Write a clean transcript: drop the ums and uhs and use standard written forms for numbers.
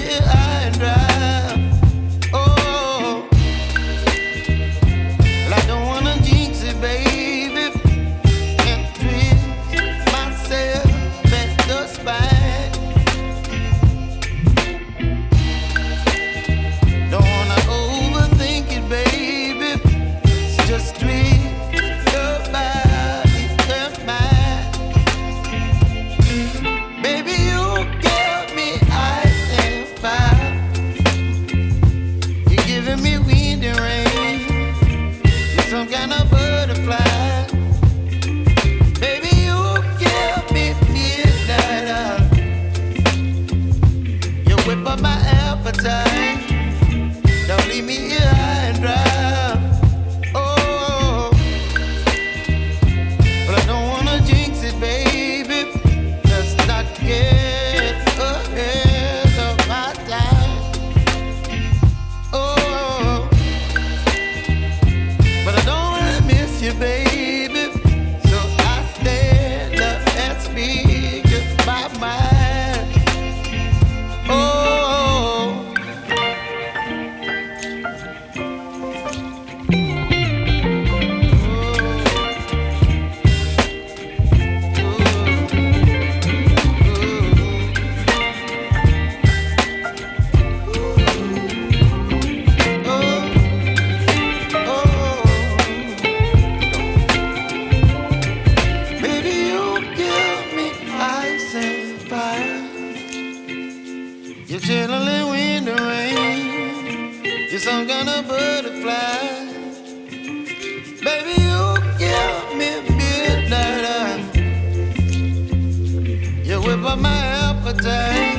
here high and dry. Oh, well, I don't wanna jinx it, baby, and twist myself at the spine. Don't wanna overthink it, baby. It's just twist your body and mine. Baby, you give me ice and fire. You're giving me wind and rain. You're some kind of butterfly. Baby, you give me midnight. You whip up my appetite. Don't leave me here high and dry. Oh, but I don't wanna jinx it, baby. Let's not get ahead of my time. Oh, but I don't wanna miss you, baby. So I stand up and speak my mind. Oh. Baby, you give me ice and fire. You're chilling wind and rain. You're some kind of butterfly. Baby, you give me midnight. You whip up my appetite.